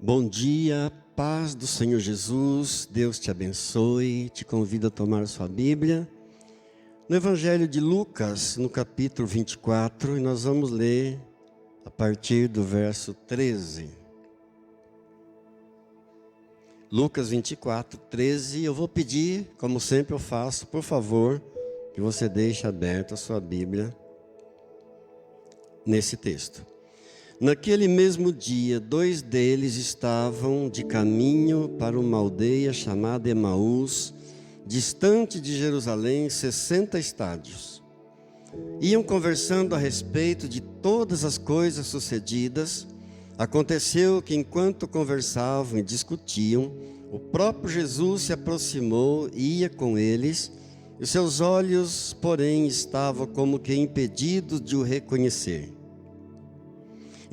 Bom dia, paz do Senhor Jesus, Deus te abençoe, te convido a tomar sua Bíblia. No Evangelho de Lucas, no capítulo 24, e nós vamos ler a partir do verso 13. Lucas 24, 13, eu vou pedir, como sempre eu faço, por favor, que você deixe aberta a sua Bíblia nesse texto. Naquele mesmo dia, 2 deles estavam de caminho para uma aldeia chamada Emaús, distante de Jerusalém, 60 estádios. Iam conversando a respeito de todas as coisas sucedidas. Aconteceu que, enquanto conversavam e discutiam, o próprio Jesus se aproximou e ia com eles, e seus olhos, porém, estavam como que impedidos de o reconhecer.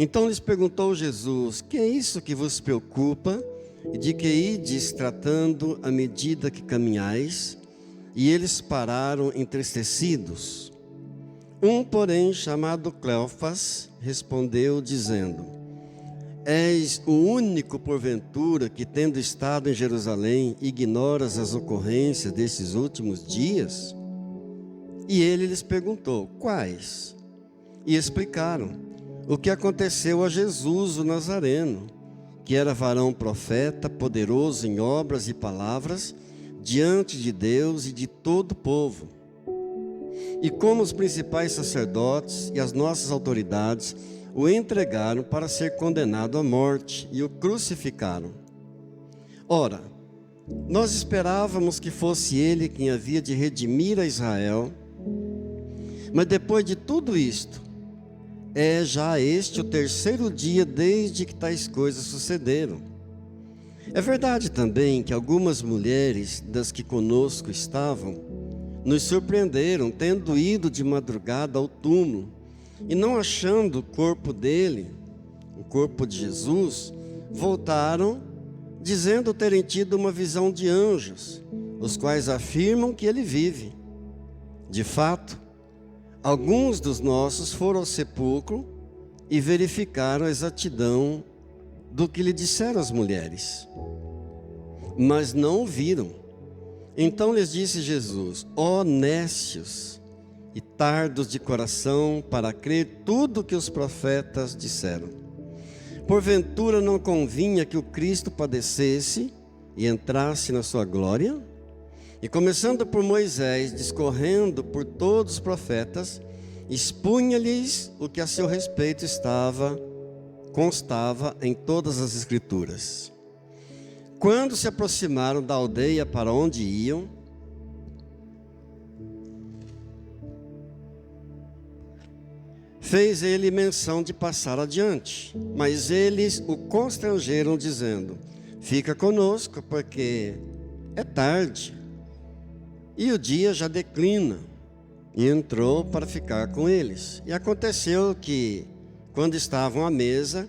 Então lhes perguntou Jesus: que é isso que vos preocupa, e de que ides tratando à medida que caminhais? E eles pararam entristecidos. Um, porém, chamado Cleofas, respondeu dizendo: és o único, porventura, que, tendo estado em Jerusalém, ignoras as ocorrências desses últimos dias? E ele lhes perguntou: quais? E explicaram o que aconteceu a Jesus o Nazareno, que era varão profeta, poderoso em obras e palavras, diante de Deus e de todo o povo. E como os principais sacerdotes e as nossas autoridades o entregaram para ser condenado à morte e o crucificaram. Ora, nós esperávamos que fosse ele quem havia de redimir a Israel, mas depois de tudo isto, é já este o 3º dia desde que tais coisas sucederam. É verdade também que algumas mulheres das que conosco estavam nos surpreenderam, tendo ido de madrugada ao túmulo e não achando o corpo dele, o corpo de Jesus, voltaram dizendo terem tido uma visão de anjos, os quais afirmam que ele vive. De fato, alguns dos nossos foram ao sepulcro e verificaram a exatidão do que lhe disseram as mulheres, mas não o viram. Então lhes disse Jesus: ó nécios e tardos de coração para crer tudo o que os profetas disseram. Porventura não convinha que o Cristo padecesse e entrasse na sua glória? E começando por Moisés, discorrendo por todos os profetas, expunha-lhes o que a seu respeito constava em todas as Escrituras. Quando se aproximaram da aldeia para onde iam, fez ele menção de passar adiante, mas eles o constrangeram, dizendo: fica conosco, porque é tarde e o dia já declina. E entrou para ficar com eles. E aconteceu que, quando estavam à mesa,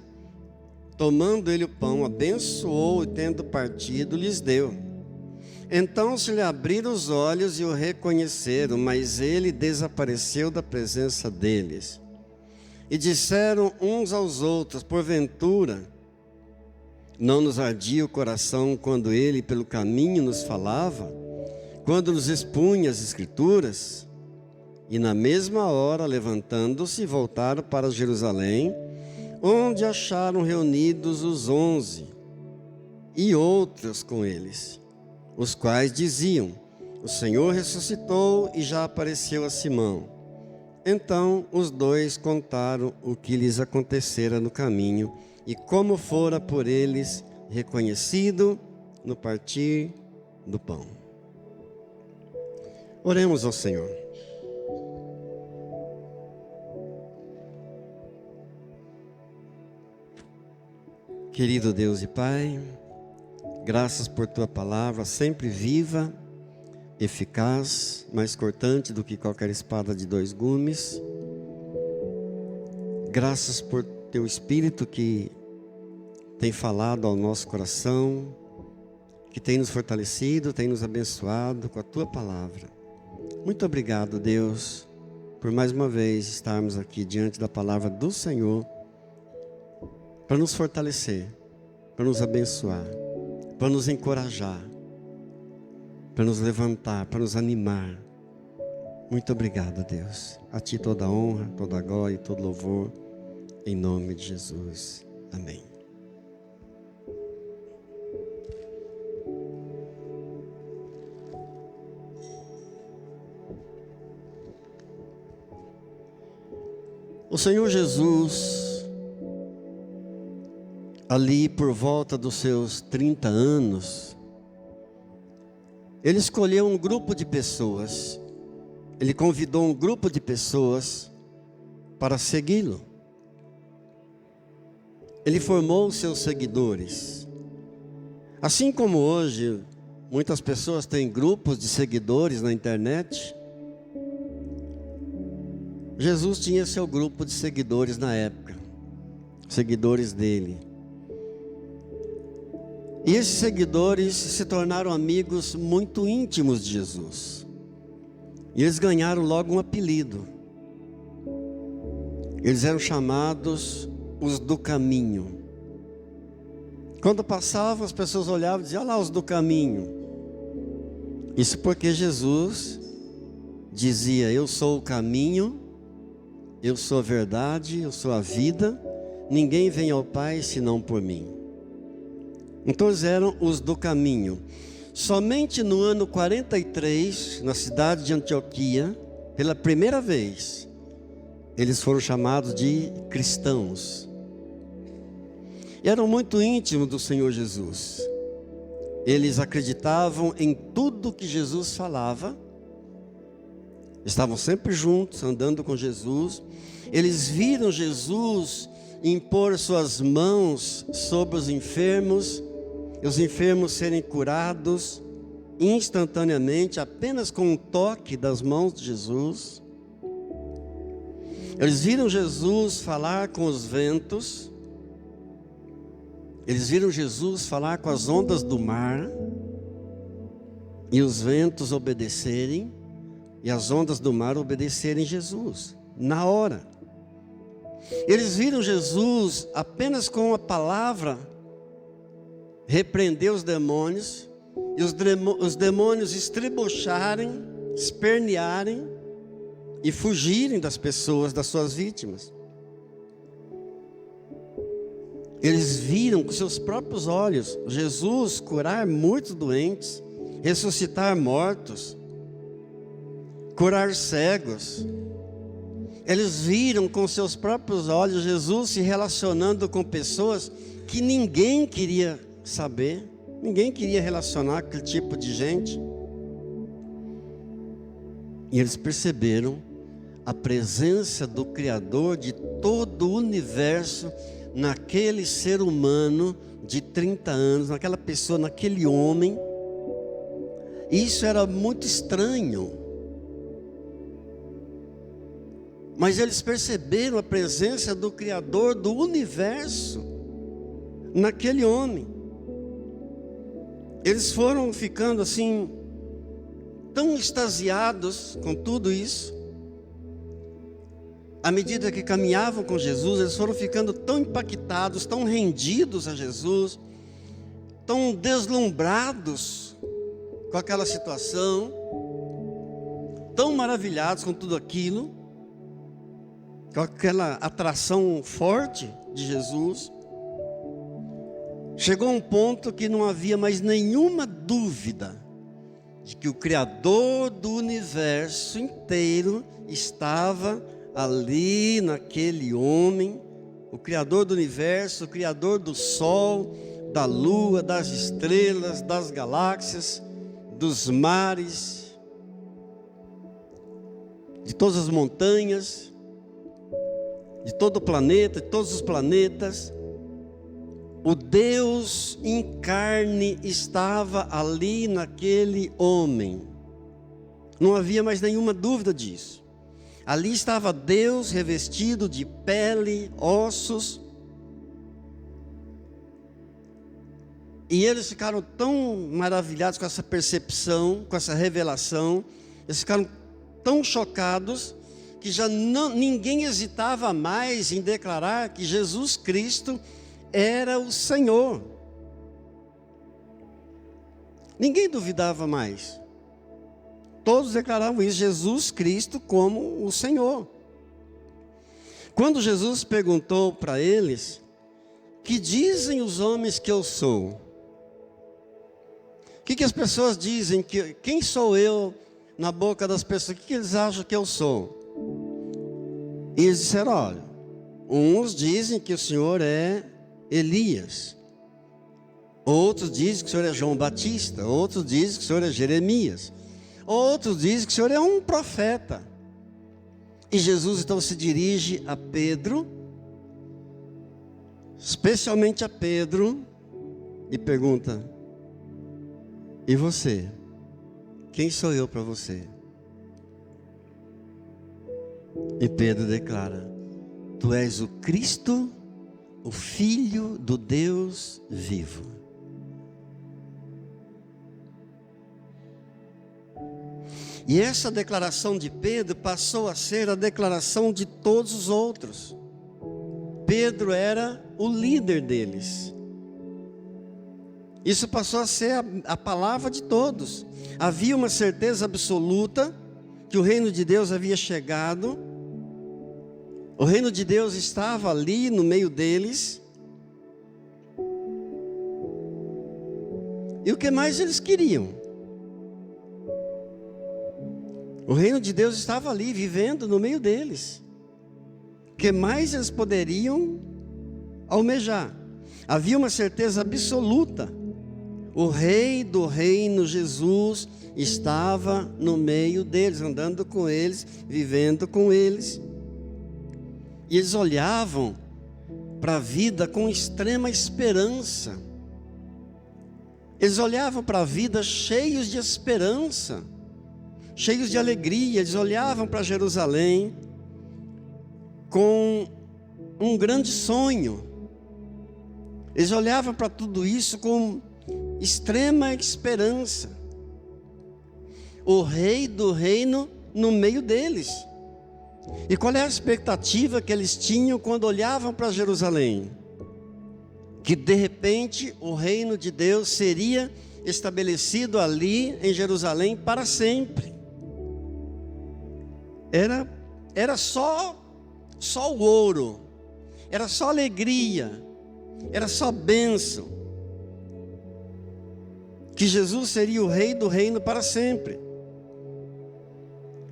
tomando ele o pão, abençoou e, tendo partido, lhes deu. Então se lhe abriram os olhos e o reconheceram, mas ele desapareceu da presença deles. E disseram uns aos outros: porventura não nos ardia o coração quando ele pelo caminho nos falava, quando nos expunha as Escrituras? E na mesma hora, levantando-se, voltaram para Jerusalém, onde acharam reunidos os 11 e outros com eles, os quais diziam: o Senhor ressuscitou e já apareceu a Simão. Então os 2 contaram o que lhes acontecera no caminho e como fora por eles reconhecido no partir do pão. Oremos ao Senhor. Querido Deus e Pai, graças por Tua palavra, sempre viva, eficaz, mais cortante do que qualquer espada de 2 gumes. Graças por Teu Espírito que tem falado ao nosso coração, que tem nos fortalecido, tem nos abençoado com a Tua palavra. Muito obrigado, Deus, por mais uma vez estarmos aqui diante da palavra do Senhor, para nos fortalecer, para nos abençoar, para nos encorajar, para nos levantar, para nos animar. Muito obrigado, Deus. A Ti toda a honra, toda a glória e todo louvor, em nome de Jesus. Amém. O Senhor Jesus, ali por volta dos seus 30 anos, Ele escolheu um grupo de pessoas, Ele convidou um grupo de pessoas para segui-lo. Ele formou seus seguidores. Assim como hoje, muitas pessoas têm grupos de seguidores na internet, Jesus tinha seu grupo de seguidores na época, seguidores dele. E esses seguidores se tornaram amigos muito íntimos de Jesus. E eles ganharam logo um apelido. Eles eram chamados os do caminho. Quando passavam, as pessoas olhavam e diziam: olha lá os do caminho. Isso porque Jesus dizia: eu sou o caminho, eu sou a verdade, eu sou a vida, ninguém vem ao Pai senão por mim. Então eles eram os do caminho. Somente no ano 43, na cidade de Antioquia, pela primeira vez, eles foram chamados de cristãos. E eram muito íntimos do Senhor Jesus. Eles acreditavam em tudo que Jesus falava. Estavam sempre juntos, andando com Jesus. Eles viram Jesus impor suas mãos sobre os enfermos, e os enfermos serem curados instantaneamente, apenas com um toque das mãos de Jesus. Eles viram Jesus falar com os ventos. Eles viram Jesus falar com as ondas do mar, e os ventos obedecerem, e as ondas do mar obedecerem Jesus, na hora. Eles viram Jesus apenas com uma palavra repreender os demônios, e os demônios estribocharem, espernearem e fugirem das pessoas, das suas vítimas. Eles viram com seus próprios olhos Jesus curar muitos doentes, ressuscitar mortos, curar cegos. Eles viram com seus próprios olhos Jesus se relacionando com pessoas que ninguém queria saber, ninguém queria relacionar com aquele tipo de gente. E eles perceberam a presença do Criador de todo o universo naquele ser humano de 30 anos, naquela pessoa, naquele homem. Isso era muito estranho. Mas eles perceberam a presença do Criador do universo naquele homem. Eles foram ficando assim, tão extasiados com tudo isso. À medida que caminhavam com Jesus, eles foram ficando tão impactados, tão rendidos a Jesus, tão deslumbrados com aquela situação, tão maravilhados com tudo aquilo, com aquela atração forte de Jesus. Chegou um ponto que não havia mais nenhuma dúvida de que o Criador do universo inteiro estava ali naquele homem, o Criador do universo, o Criador do sol, da lua, das estrelas, das galáxias, dos mares, de todas as montanhas, de todo o planeta, de todos os planetas. O Deus em carne estava ali naquele homem. Não havia mais nenhuma dúvida disso. Ali estava Deus revestido de pele, ossos. E eles ficaram tão maravilhados com essa percepção, com essa revelação. Eles ficaram tão chocados que já ninguém hesitava mais em declarar que Jesus Cristo era o Senhor. Ninguém duvidava mais. Todos declaravam isso, Jesus Cristo como o Senhor. Quando Jesus perguntou para eles: que dizem os homens que eu sou? O que as pessoas dizem? Quem sou eu na boca das pessoas? O que eles acham que eu sou? E eles disseram: olha, uns dizem que o Senhor é Elias, outros dizem que o Senhor é João Batista, outros dizem que o Senhor é Jeremias, outros dizem que o Senhor é um profeta. E Jesus então se dirige a Pedro, especialmente a Pedro, e pergunta: e você? Quem sou eu para você? E Pedro declara: tu és o Cristo, o Filho do Deus vivo. E essa declaração de Pedro passou a ser a declaração de todos os outros. Pedro era o líder deles. Isso passou a ser a palavra de todos. Havia uma certeza absoluta que o reino de Deus havia chegado. O reino de Deus estava ali no meio deles. E o que mais eles queriam? O reino de Deus estava ali, vivendo no meio deles. O que mais eles poderiam almejar? Havia uma certeza absoluta. O rei do reino, Jesus, estava no meio deles, andando com eles, vivendo com eles. E eles olhavam para a vida com extrema esperança. Eles olhavam para a vida cheios de esperança, cheios de alegria. Eles olhavam para Jerusalém com um grande sonho. Eles olhavam para tudo isso com extrema esperança. O rei do reino no meio deles. E qual é a expectativa que eles tinham quando olhavam para Jerusalém? Que de repente o reino de Deus seria estabelecido ali em Jerusalém para sempre. Era só o ouro, era só alegria, era só bênção. Que Jesus seria o rei do reino para sempre.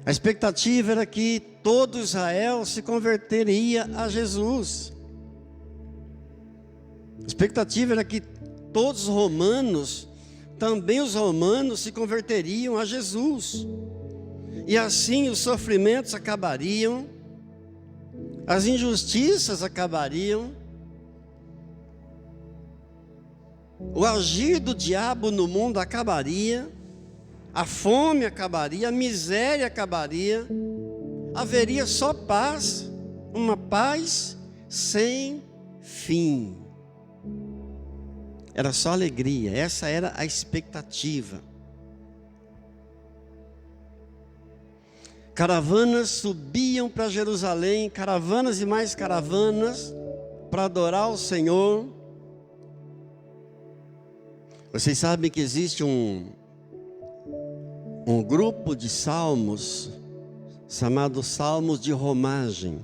A expectativa era que todo Israel se converteria a Jesus. A expectativa era que todos os romanos, também os romanos, se converteriam a Jesus. E assim os sofrimentos acabariam, as injustiças acabariam, o agir do diabo no mundo acabaria, a fome acabaria, a miséria acabaria, haveria só paz, uma paz sem fim. Era só alegria, essa era a expectativa. Caravanas subiam para Jerusalém, caravanas e mais caravanas, para adorar o Senhor. Vocês sabem que existe um grupo de salmos, chamado Salmos de Romagem.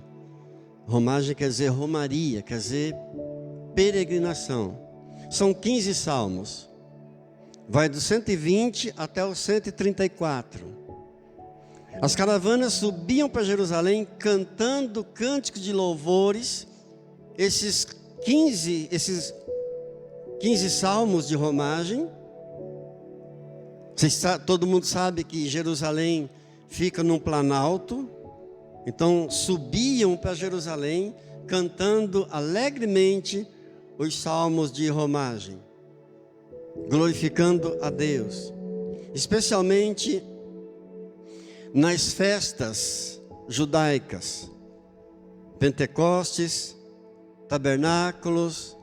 Romagem quer dizer romaria, quer dizer peregrinação. São 15 salmos. Vai do 120 até o 134. As caravanas subiam para Jerusalém cantando cânticos de louvores. Esses 15 salmos de romagem. Todo mundo sabe que Jerusalém fica num planalto. Então subiam para Jerusalém cantando alegremente os salmos de romagem, glorificando a Deus, especialmente nas festas judaicas, Pentecostes, tabernáculos,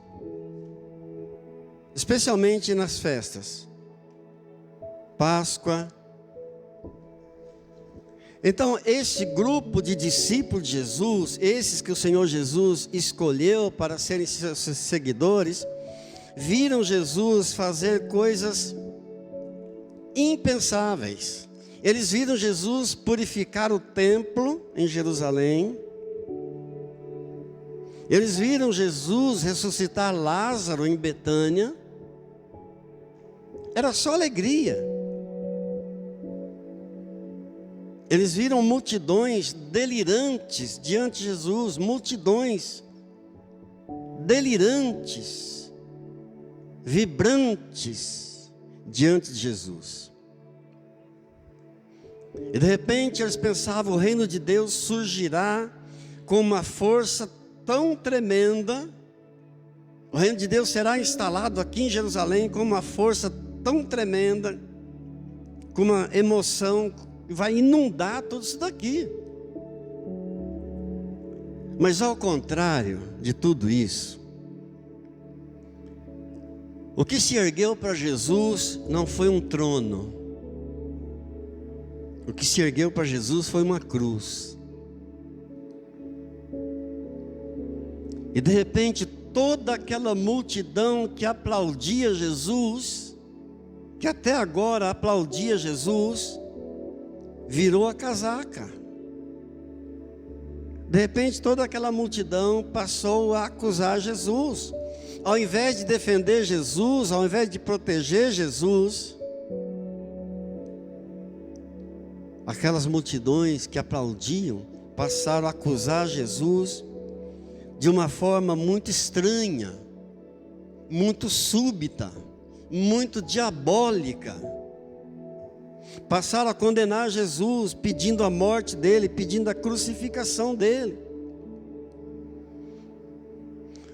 especialmente nas festas, Páscoa. Então, esse grupo de discípulos de Jesus, esses que o Senhor Jesus escolheu para serem seus seguidores, viram Jesus fazer coisas impensáveis. Eles viram Jesus purificar o templo em Jerusalém. Eles viram Jesus ressuscitar Lázaro em Betânia. Era só alegria. Eles viram multidões delirantes diante de Jesus, multidões delirantes, vibrantes diante de Jesus. E de repente eles pensavam: o reino de Deus surgirá com uma força tão tremenda, o reino de Deus será instalado aqui em Jerusalém com uma força tão tremenda, com uma emoção, vai inundar tudo isso daqui. Mas ao contrário de tudo isso, o que se ergueu para Jesus não foi um trono. O que se ergueu para Jesus foi uma cruz. E de repente toda aquela multidão que aplaudia Jesus, que até agora aplaudia Jesus, virou a casaca. De repente toda aquela multidão passou a acusar Jesus. Ao invés de defender Jesus, ao invés de proteger Jesus, aquelas multidões que aplaudiam passaram a acusar Jesus de uma forma muito estranha, muito súbita, muito diabólica. Passaram a condenar Jesus, pedindo a morte dele, pedindo a crucificação dele.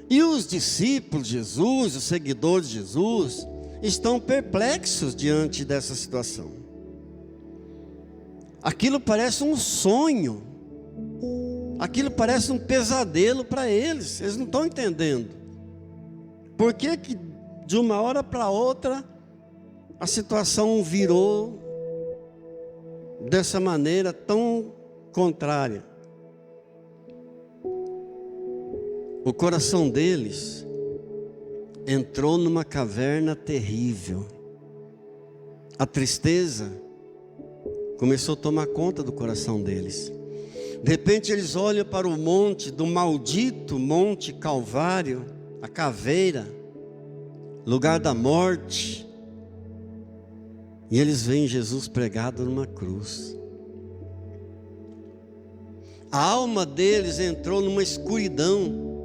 E os discípulos de Jesus, os seguidores de Jesus, estão perplexos diante dessa situação. Aquilo parece um sonho, aquilo parece um pesadelo para eles. Eles não estão entendendo por que de uma hora para outra a situação virou dessa maneira tão contrária. O coração deles entrou numa caverna terrível. A tristeza começou a tomar conta do coração deles. De repente eles olham para o monte, do maldito Monte Calvário, a caveira, lugar da morte, e eles veem Jesus pregado numa cruz. A alma deles entrou numa escuridão,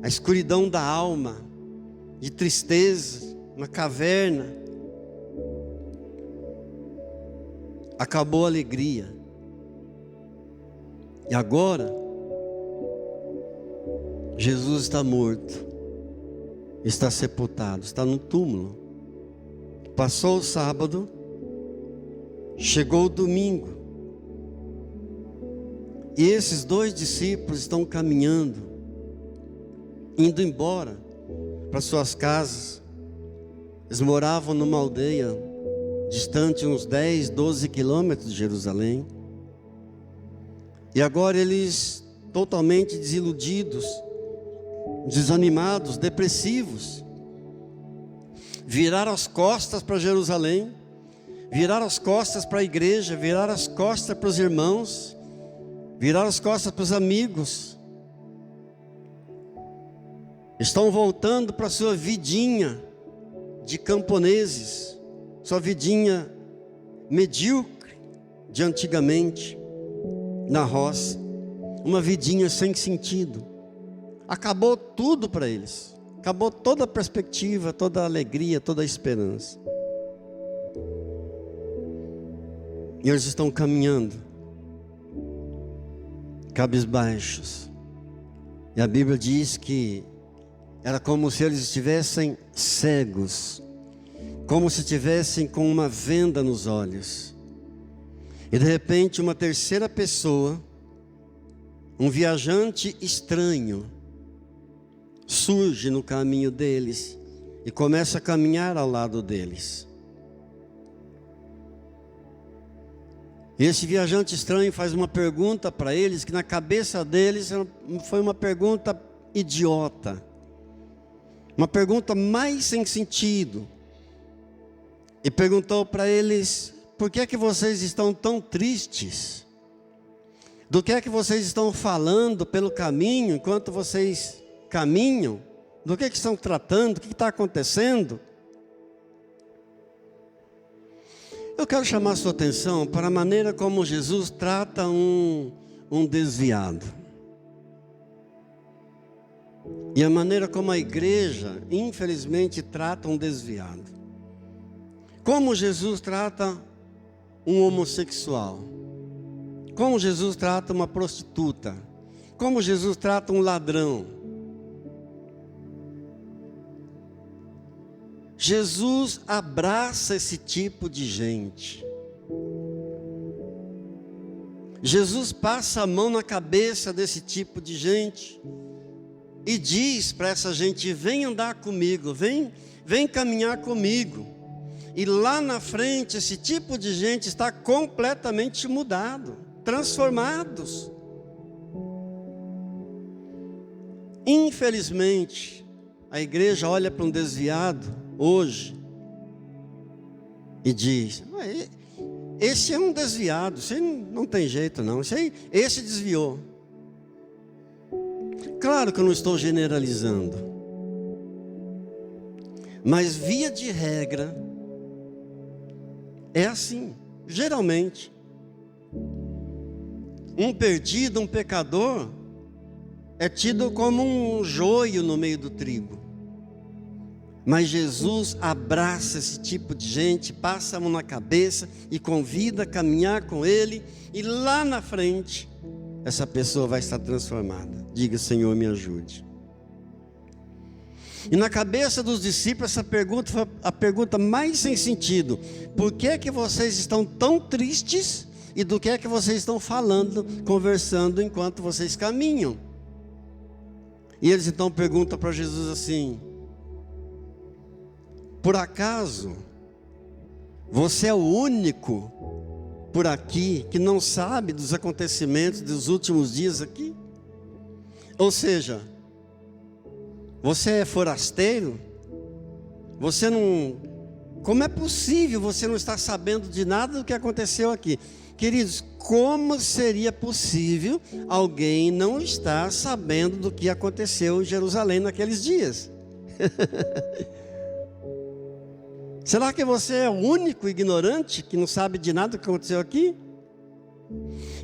a escuridão da alma, de tristeza, uma caverna. Acabou a alegria. E agora, Jesus está morto, está sepultado, está no túmulo. Passou o sábado, chegou o domingo, e esses dois discípulos estão caminhando, indo embora para suas casas. Eles moravam numa aldeia distante uns 10, 12 quilômetros de Jerusalém. E agora eles, totalmente desiludidos, desanimados, depressivos, viraram as costas para Jerusalém, viraram as costas para a igreja, viraram as costas para os irmãos, viraram as costas para os amigos. Estão voltando para a sua vidinha de camponeses, sua vidinha medíocre de antigamente, na roça, uma vidinha sem sentido. Acabou tudo para eles, acabou toda a perspectiva, toda a alegria, toda a esperança. E eles estão caminhando, cabisbaixos. E a Bíblia diz que era como se eles estivessem cegos, como se estivessem com uma venda nos olhos. E de repente uma terceira pessoa, um viajante estranho, surge no caminho deles e começa a caminhar ao lado deles. E esse viajante estranho faz uma pergunta para eles, que na cabeça deles foi uma pergunta idiota, uma pergunta mais sem sentido. e perguntou para eles: por que é que vocês estão tão tristes? Do que é que vocês estão falando pelo caminho, enquanto vocês caminham? Do que estão tratando? O que está acontecendo? Eu quero chamar a sua atenção para a maneira como Jesus trata um desviado. E a maneira como a igreja, infelizmente, trata um desviado. Como Jesus trata um homossexual. Como Jesus trata uma prostituta. Como Jesus trata um ladrão. Jesus abraça esse tipo de gente. Jesus passa a mão na cabeça desse tipo de gente e diz para essa gente: vem andar comigo, vem caminhar comigo. E lá na frente esse tipo de gente está completamente mudado, transformados. Infelizmente, a igreja olha para um desviado hoje e diz: esse é um desviado, esse não tem jeito não, esse desviou. Claro que eu não estou generalizando, mas via de regra é assim. Geralmente um perdido, um pecador é tido como um joio no meio do trigo. Mas Jesus abraça esse tipo de gente, passa a mão na cabeça e convida a caminhar com Ele. E lá na frente, essa pessoa vai estar transformada. Diga: Senhor, me ajude. E na cabeça dos discípulos, essa pergunta foi a pergunta mais sem sentido. Por que é que vocês estão tão tristes? E do que é que vocês estão falando, conversando enquanto vocês caminham? E eles então perguntam para Jesus assim: por acaso você é o único por aqui que não sabe dos acontecimentos dos últimos dias aqui? Ou seja, você é forasteiro? Você não... Como é possível você não estar sabendo de nada do que aconteceu aqui? Queridos, como seria possível alguém não estar sabendo do que aconteceu em Jerusalém naqueles dias? Será que você é o único ignorante que não sabe de nada do que aconteceu aqui?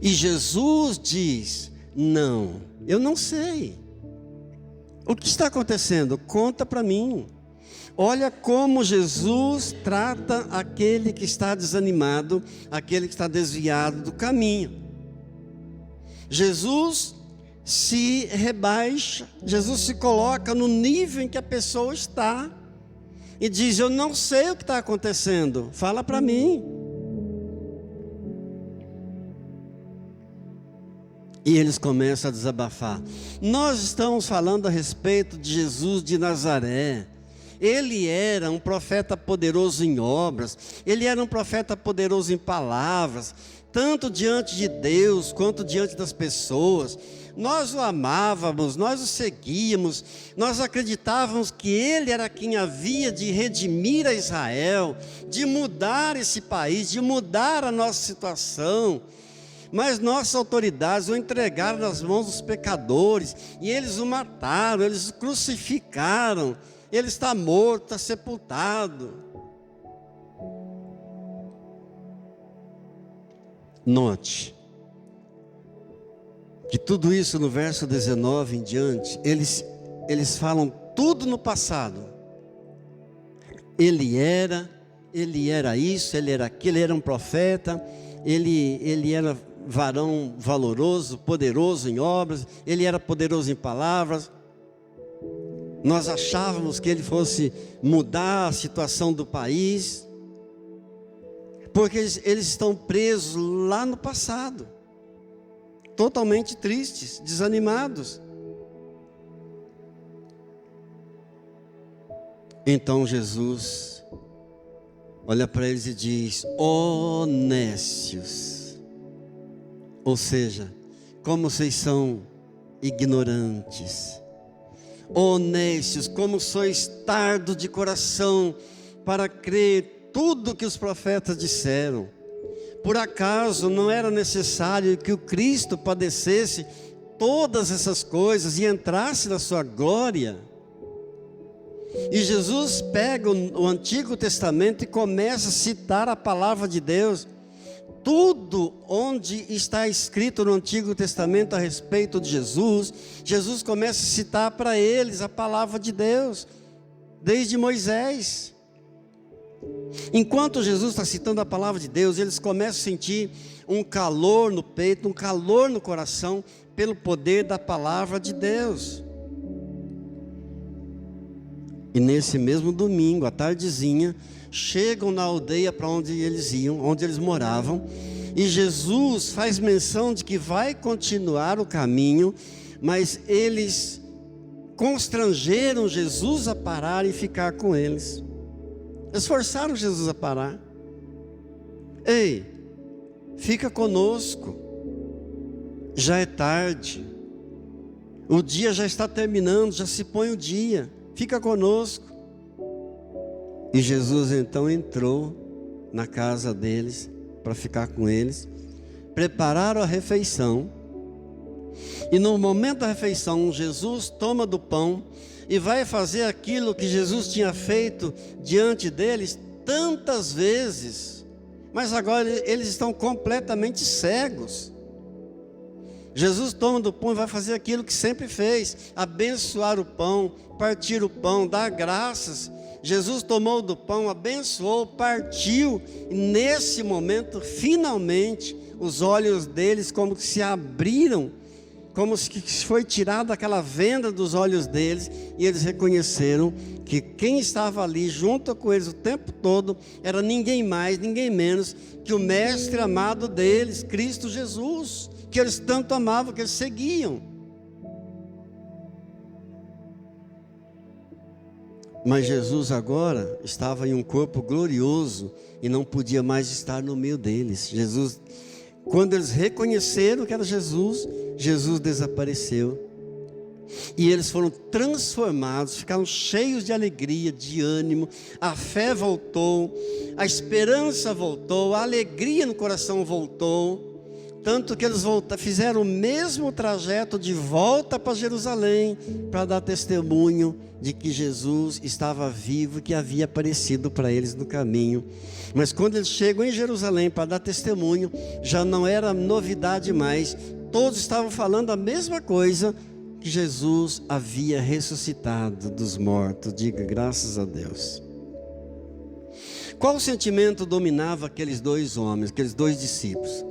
E Jesus diz: não, eu não sei. O que está acontecendo? Conta para mim. Olha como Jesus trata aquele que está desanimado, aquele que está desviado do caminho. Jesus se rebaixa, Jesus se coloca no nível em que a pessoa está e diz: eu não sei o que está acontecendo, fala para mim. E eles começam a desabafar. Nós estamos falando a respeito de Jesus de Nazaré. Ele era um profeta poderoso em obras, ele era um profeta poderoso em palavras, tanto diante de Deus quanto diante das pessoas. Nós o amávamos, nós o seguíamos, nós acreditávamos que ele era quem havia de redimir a Israel, de mudar esse país, de mudar a nossa situação. Mas nossas autoridades o entregaram nas mãos dos pecadores, e eles o mataram, eles o crucificaram. Ele está morto, está sepultado. Note que tudo isso no verso 19 em diante, eles falam tudo no passado. Ele era isso, ele era aquilo, ele era um profeta, ele era varão valoroso, poderoso em obras, ele era poderoso em palavras. Nós achávamos que ele fosse mudar a situação do país, porque eles estão presos lá no passado, totalmente tristes, desanimados. Então Jesus olha para eles e diz: ó nécios, ou seja, como vocês são ignorantes. Ó nécios, como sois tardo de coração para crer tudo que os profetas disseram. Por acaso não era necessário que o Cristo padecesse todas essas coisas e entrasse na sua glória? E Jesus pega o Antigo Testamento e começa a citar a palavra de Deus. Tudo onde está escrito no Antigo Testamento a respeito de Jesus, Jesus começa a citar para eles a palavra de Deus, desde Moisés. Enquanto Jesus está citando a palavra de Deus, eles começam a sentir um calor no peito, um calor no coração, pelo poder da palavra de Deus. E nesse mesmo domingo, à tardezinha, chegam na aldeia para onde eles iam, onde eles moravam, e Jesus faz menção de que vai continuar o caminho, mas eles constrangeram Jesus a parar e ficar com eles. Eles forçaram Jesus a parar. Ei, fica conosco, já é tarde, o dia já está terminando, já se põe o dia, fica conosco. E Jesus então entrou na casa deles para ficar com eles, prepararam a refeição, e no momento da refeição, Jesus toma do pão e vai fazer aquilo que Jesus tinha feito diante deles tantas vezes, mas agora eles estão completamente cegos. Jesus toma do pão e vai fazer aquilo que sempre fez: abençoar o pão, partir o pão, dar graças. Jesus tomou do pão, abençoou, partiu, e nesse momento, finalmente, os olhos deles como que se abriram, como se foi tirada aquela venda dos olhos deles, e eles reconheceram que quem estava ali junto com eles o tempo todo era ninguém mais, ninguém menos que o mestre amado deles, Cristo Jesus, que eles tanto amavam, que eles seguiam. Mas Jesus agora estava em um corpo glorioso e não podia mais estar no meio deles. Jesus, quando eles reconheceram que era Jesus, Jesus desapareceu. E eles foram transformados, ficaram cheios de alegria, de ânimo. A fé voltou, a esperança voltou, a alegria no coração voltou. Tanto que eles fizeram o mesmo trajeto de volta para Jerusalém, para dar testemunho de que Jesus estava vivo, que havia aparecido para eles no caminho. Mas quando eles chegam em Jerusalém para dar testemunho, já não era novidade mais. Todos estavam falando a mesma coisa, que Jesus havia ressuscitado dos mortos. Diga graças a Deus. Qual sentimento dominava aqueles dois homens, aqueles dois discípulos?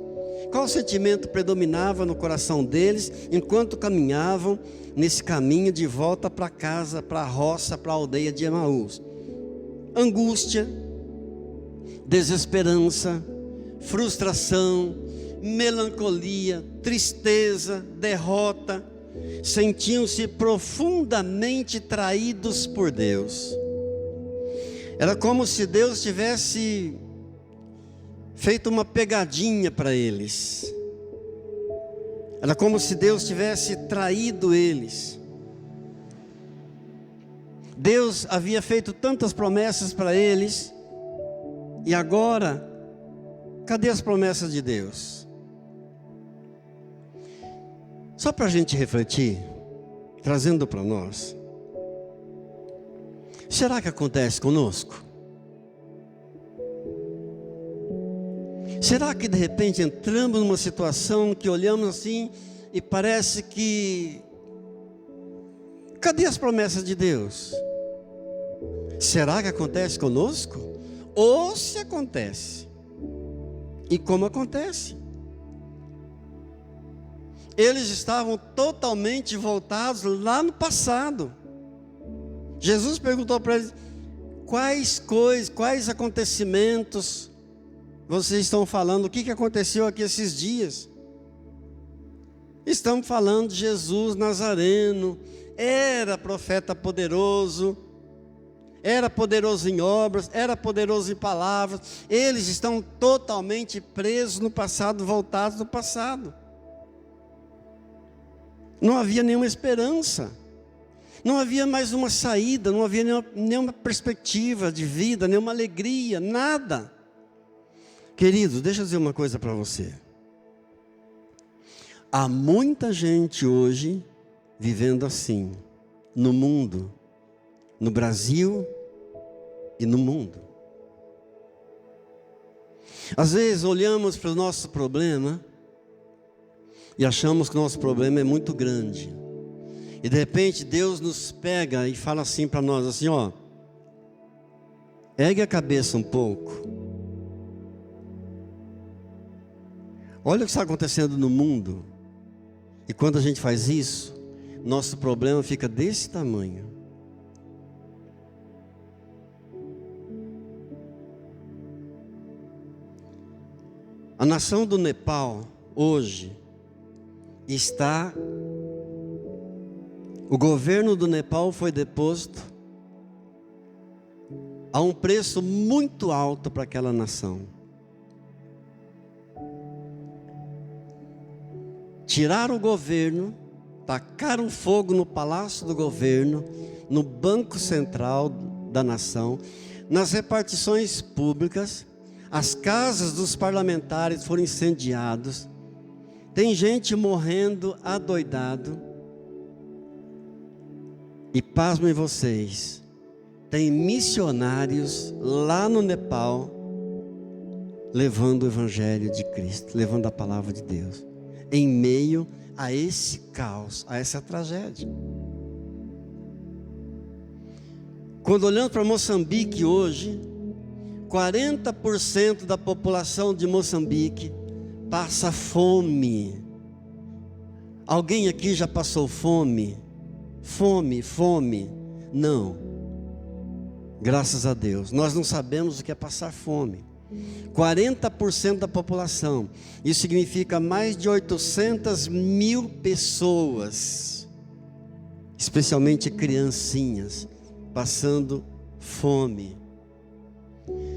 Qual sentimento predominava no coração deles enquanto caminhavam nesse caminho de volta para casa, para a roça, para a aldeia de Emaús? Angústia, desesperança, frustração, melancolia, tristeza, derrota. Sentiam-se profundamente traídos por Deus. Era como se Deus tivesse feito uma pegadinha para eles. Era como se Deus tivesse traído eles. Deus havia feito tantas promessas para eles, e agora, cadê as promessas de Deus? Só para a gente refletir, trazendo para nós, será que acontece conosco? Será que de repente entramos numa situação que olhamos assim e parece que, cadê as promessas de Deus? Será que acontece conosco? Ou se acontece, e como acontece? Eles estavam totalmente voltados lá no passado. Jesus perguntou para eles: quais coisas, quais acontecimentos vocês estão falando? O que aconteceu aqui esses dias? Estamos falando de Jesus Nazareno. Era profeta poderoso, era poderoso em obras, era poderoso em palavras. Eles estão totalmente presos no passado, voltados no passado. Não havia nenhuma esperança. Não havia mais uma saída, não havia nenhuma perspectiva de vida, nenhuma alegria, nada. Querido, deixa eu dizer uma coisa para você. Há muita gente hoje vivendo assim, no mundo, no Brasil e no mundo. Às vezes olhamos para o nosso problema e achamos que o nosso problema é muito grande. E de repente Deus nos pega e fala assim para nós, assim, ó, ergue a cabeça um pouco. Olha o que está acontecendo no mundo. E quando a gente faz isso, nosso problema fica desse tamanho. A nação do Nepal, hoje, o governo do Nepal foi deposto a um preço muito alto para aquela nação. Tiraram o governo, tacaram fogo no palácio do governo, no banco central da nação, nas repartições públicas. As casas dos parlamentares foram incendiadas. Tem gente morrendo adoidado. E pasmem vocês, tem missionários lá no Nepal levando o evangelho de Cristo, levando a palavra de Deus, em meio a esse caos, a essa tragédia. Quando olhamos para Moçambique hoje, 40% da população de Moçambique passa fome. Alguém aqui já passou fome? Fome? Não. Graças a Deus. Nós não sabemos o que é passar fome. 40% da população. Isso significa mais de 800 mil pessoas, especialmente criancinhas, passando fome.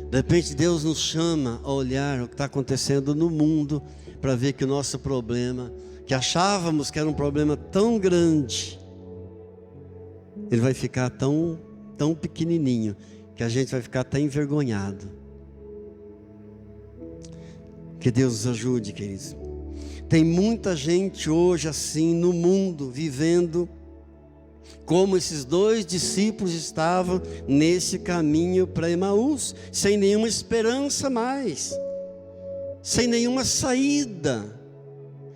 De repente Deus nos chama a olhar o que está acontecendo no mundo, para ver que o nosso problema, que achávamos que era um problema tão grande, ele vai ficar tão pequenininho, que a gente vai ficar até envergonhado. Que Deus nos ajude, queridos. Tem muita gente hoje assim no mundo, vivendo como esses dois discípulos estavam nesse caminho para Emaús, sem nenhuma esperança mais, sem nenhuma saída,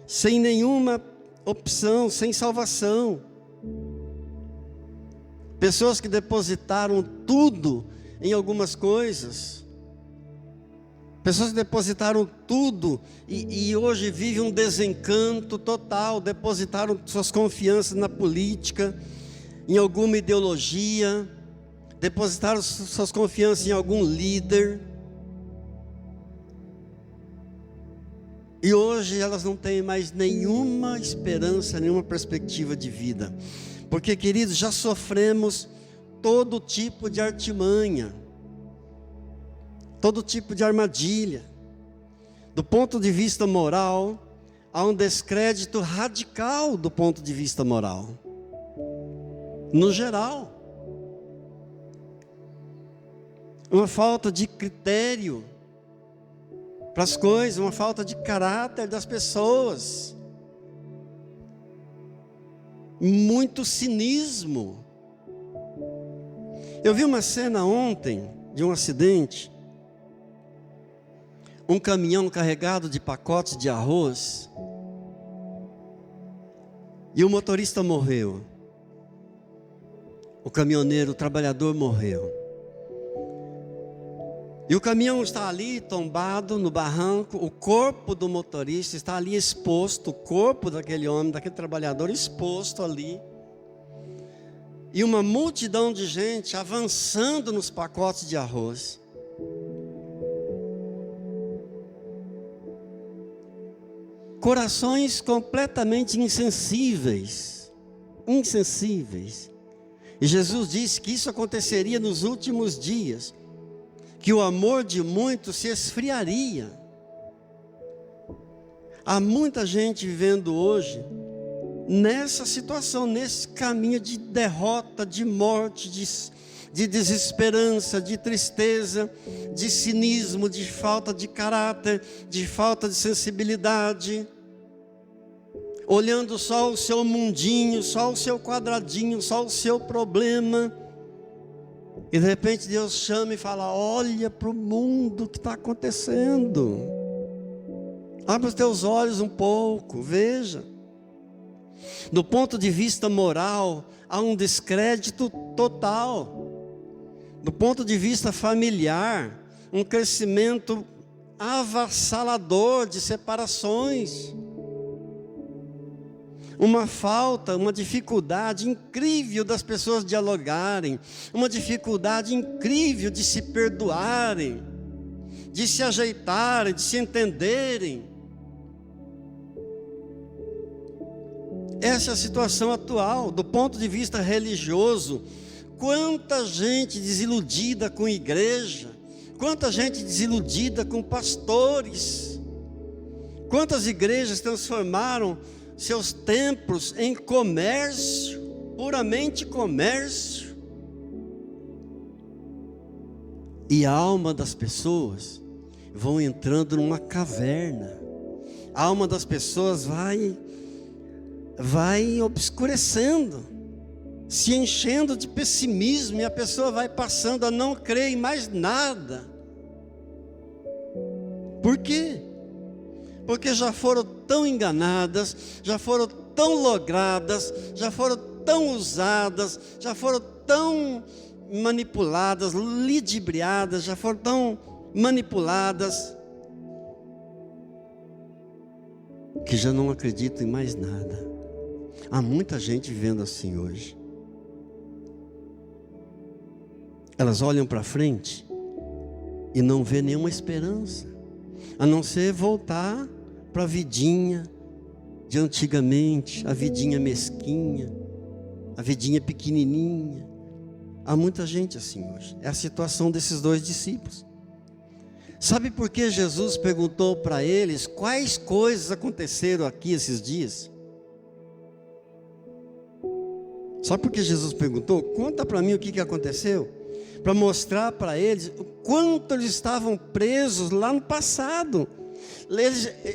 sem nenhuma opção, sem salvação. Pessoas que depositaram tudo em algumas coisas, pessoas que depositaram tudo e hoje vivem um desencanto total, depositaram suas confianças na política, em alguma ideologia, depositaram suas confianças em algum líder, e hoje elas não têm mais nenhuma esperança, nenhuma perspectiva de vida, porque, queridos, já sofremos todo tipo de artimanha, todo tipo de armadilha. Do ponto de vista moral, há um descrédito radical do ponto de vista moral, no geral, uma falta de critério para as coisas, uma falta de caráter das pessoas, muito cinismo. Eu vi uma cena ontem de um acidente, um caminhão carregado de pacotes de arroz, e o motorista morreu. O caminhoneiro, o trabalhador morreu. E o caminhão está ali tombado no barranco, o corpo do motorista está ali exposto, o corpo daquele homem, daquele trabalhador exposto ali. E uma multidão de gente avançando nos pacotes de arroz. Corações completamente insensíveis. E Jesus disse que isso aconteceria nos últimos dias, que o amor de muitos se esfriaria. Há muita gente vivendo hoje nessa situação, nesse caminho de derrota, de morte, de desesperança, de tristeza, de cinismo, de falta de caráter, de falta de sensibilidade, olhando só o seu mundinho, só o seu quadradinho, só o seu problema. E de repente Deus chama e fala: olha para o mundo que está acontecendo, abre os teus olhos um pouco, veja. Do ponto de vista moral, há um descrédito total. Do ponto de vista familiar, um crescimento avassalador de separações. Uma falta, uma dificuldade incrível das pessoas dialogarem, uma dificuldade incrível de se perdoarem, de se ajeitarem, de se entenderem. Essa é a situação atual. Do ponto de vista religioso, quanta gente desiludida com igreja, quanta gente desiludida com pastores, quantas igrejas transformaram seus templos em comércio, puramente comércio. E a alma das pessoas vão entrando numa caverna. A alma das pessoas vai obscurecendo, se enchendo de pessimismo, e a pessoa vai passando a não crer em mais nada. Por quê? Porque já foram tão enganadas, já foram tão logradas, já foram tão usadas, já foram tão manipuladas, ludibriadas, já foram tão manipuladas, que já não acreditam em mais nada. Há muita gente vivendo assim hoje. Elas olham para frente e não vê nenhuma esperança, a não ser voltar para a vidinha de antigamente, a vidinha mesquinha, a vidinha pequenininha. Há muita gente assim hoje. É a situação desses dois discípulos. Sabe por que Jesus perguntou para eles quais coisas aconteceram aqui esses dias? Sabe por que Jesus perguntou? Conta para mim o que aconteceu. Para mostrar para eles o quanto eles estavam presos lá no passado.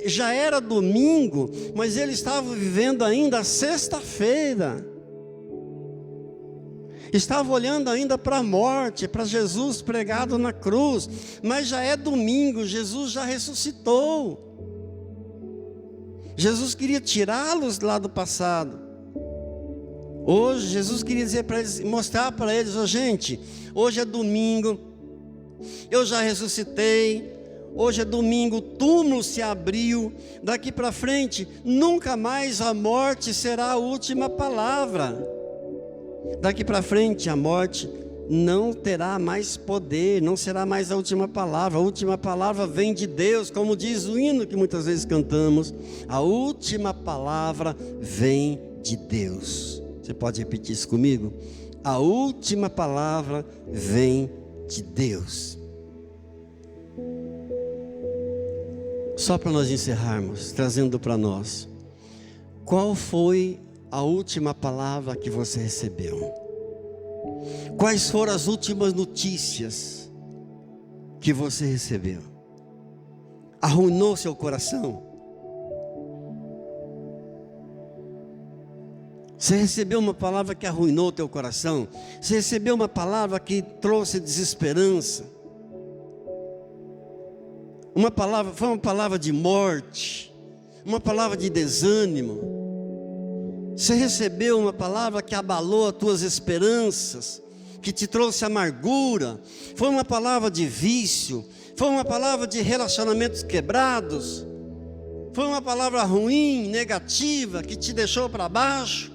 Já era domingo, mas eles estavam vivendo ainda a sexta-feira. Estavam olhando ainda para a morte, para Jesus pregado na cruz. Mas já é domingo, Jesus já ressuscitou. Jesus queria tirá-los lá do passado. Hoje Jesus queria dizer para eles, mostrar para eles: ó, gente, hoje é domingo, eu já ressuscitei. Hoje é domingo, o túmulo se abriu. Daqui para frente, nunca mais a morte será a última palavra. Daqui para frente, a morte não terá mais poder, não será mais a última palavra. A última palavra vem de Deus, como diz o hino que muitas vezes cantamos. A última palavra vem de Deus. Você pode repetir isso comigo? A última palavra vem de Deus. Só para nós encerrarmos, trazendo para nós, qual foi a última palavra que você recebeu? Quais foram as últimas notícias que você recebeu? Arruinou seu coração? Você recebeu uma palavra que arruinou o teu coração? Você recebeu uma palavra que trouxe desesperança? Foi uma palavra de morte, uma palavra de desânimo. Você recebeu uma palavra que abalou as tuas esperanças, que te trouxe amargura. Foi uma palavra de vício, foi uma palavra de relacionamentos quebrados, foi uma palavra ruim, negativa, que te deixou para baixo.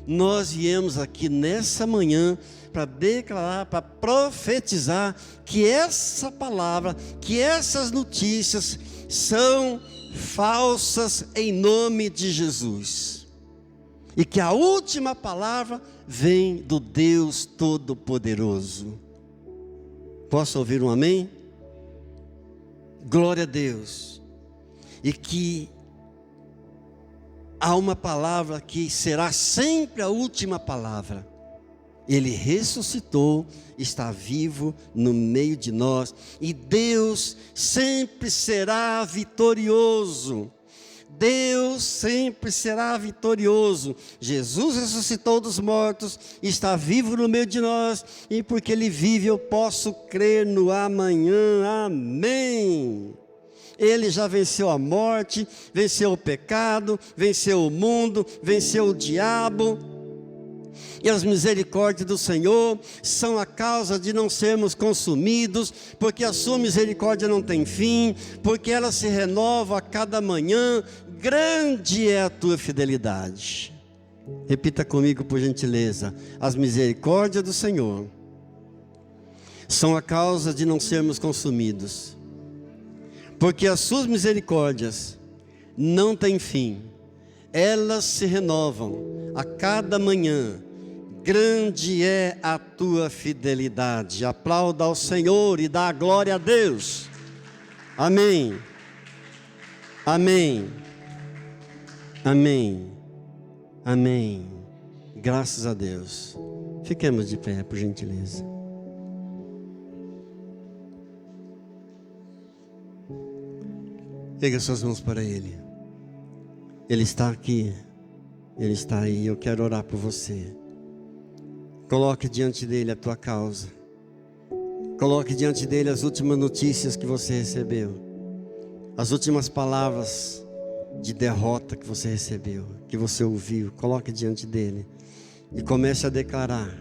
Nós viemos aqui nessa manhã para declarar, para profetizar que essa palavra, que essas notícias são falsas em nome de Jesus. E que a última palavra vem do Deus Todo-Poderoso. Posso ouvir um amém? Glória a Deus. E que há uma palavra que será sempre a última palavra. Ele ressuscitou, está vivo no meio de nós, e Deus sempre será vitorioso. Deus sempre será vitorioso. Jesus ressuscitou dos mortos, está vivo no meio de nós, e porque Ele vive eu posso crer no amanhã. Amém. Ele já venceu a morte, venceu o pecado, venceu o mundo, venceu o diabo. E as misericórdias do Senhor são a causa de não sermos consumidos, porque a sua misericórdia não tem fim, porque ela se renova a cada manhã. Grande é a tua fidelidade. Repita comigo, por gentileza. As misericórdias do Senhor são a causa de não sermos consumidos, porque as suas misericórdias não têm fim, elas se renovam a cada manhã. Grande é a tua fidelidade. Aplauda ao Senhor e dá glória a Deus. Amém. Amém. Amém. Amém. Graças a Deus. Fiquemos de pé, por gentileza. Pega suas mãos para Ele. Ele está aqui. Ele está aí. Eu quero orar por você. Coloque diante dele a tua causa. Coloque diante dele as últimas notícias que você recebeu. As últimas palavras de derrota que você recebeu, que você ouviu. Coloque diante dele e comece a declarar: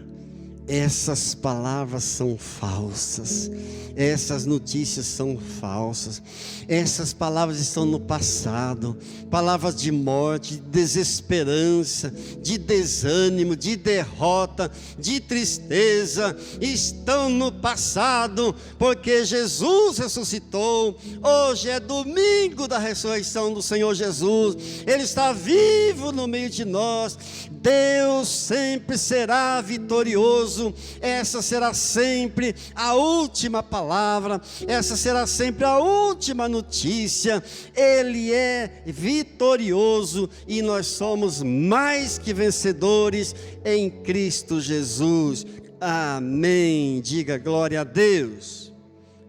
essas palavras são falsas, essas notícias são falsas, essas palavras estão no passado, palavras de morte, de desesperança, de desânimo, de derrota, de tristeza, estão no passado, porque Jesus ressuscitou. Hoje é domingo da ressurreição do Senhor Jesus, Ele está vivo no meio de nós. Deus sempre será vitorioso. Essa será sempre a última palavra, essa será sempre a última notícia. Ele é vitorioso e nós somos mais que vencedores em Cristo Jesus. Amém. Diga glória a Deus.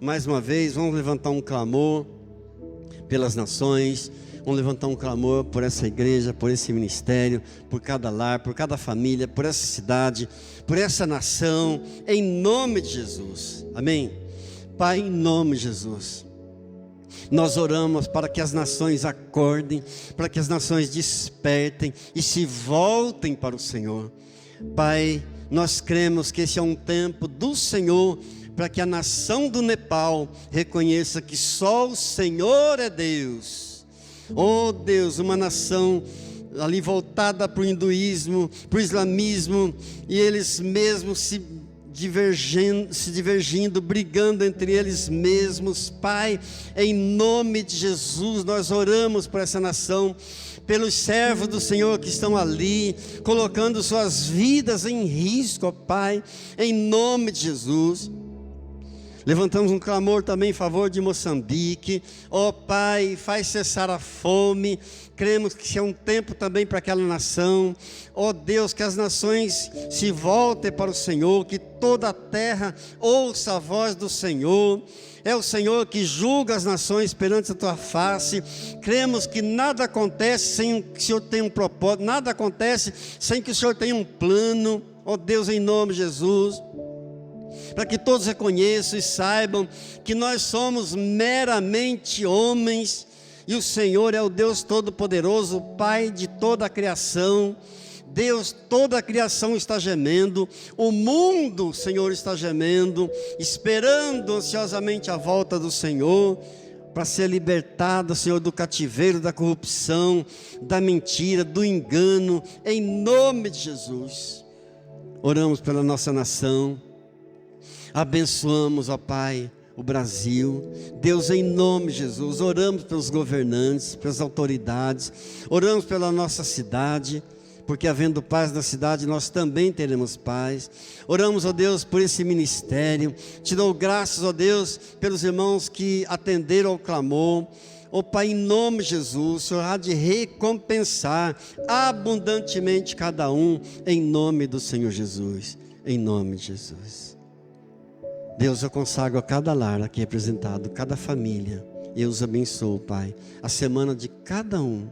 Mais uma vez, vamos levantar um clamor pelas nações. Vamos levantar um clamor por essa igreja, por esse ministério, por cada lar, por cada família, por essa cidade, por essa nação, em nome de Jesus. Amém? Pai, em nome de Jesus, nós oramos para que as nações acordem, para que as nações despertem e se voltem para o Senhor. Pai, nós cremos que esse é um tempo do Senhor, para que a nação do Nepal reconheça que só o Senhor é Deus. Oh Deus, uma nação ali voltada para o hinduísmo, para o islamismo, e eles mesmos se divergindo, brigando entre eles mesmos. Pai, em nome de Jesus, nós oramos por essa nação, pelos servos do Senhor que estão ali, colocando suas vidas em risco, ó Pai, em nome de Jesus. Levantamos um clamor também em favor de Moçambique. Ó Pai, faz cessar a fome. Cremos que é um tempo também para aquela nação. Ó Deus, que as nações se voltem para o Senhor, que toda a terra ouça a voz do Senhor. É o Senhor que julga as nações perante a tua face. Cremos que nada acontece sem que o Senhor tenha um propósito, nada acontece sem que o Senhor tenha um plano. Ó Deus, em nome de Jesus, para que todos reconheçam e saibam que nós somos meramente homens, e o Senhor é o Deus Todo-Poderoso, Pai de toda a criação. Deus, toda a criação está gemendo, o mundo, Senhor, está gemendo, esperando ansiosamente a volta do Senhor, para ser libertado, Senhor, do cativeiro, da corrupção, da mentira, do engano, em nome de Jesus. Oramos pela nossa nação, abençoamos, ó Pai, o Brasil. Deus, em nome de Jesus, oramos pelos governantes, pelas autoridades, oramos pela nossa cidade, porque havendo paz na cidade, nós também teremos paz. Oramos, ó Deus, por esse ministério. Te dou graças, ó Deus, pelos irmãos que atenderam ao clamor. Ó Pai, em nome de Jesus, o Senhor há de recompensar abundantemente cada um, em nome do Senhor Jesus, em nome de Jesus. Deus, eu consagro a cada lar aqui representado, cada família, e eu os abençoo, Pai, a semana de cada um.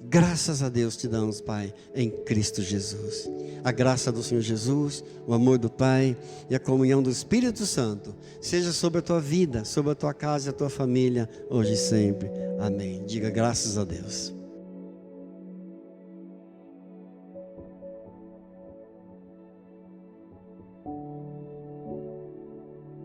Graças a Deus te damos, Pai, em Cristo Jesus. A graça do Senhor Jesus, o amor do Pai e a comunhão do Espírito Santo seja sobre a tua vida, sobre a tua casa e a tua família, hoje e sempre. Amém. Diga graças a Deus.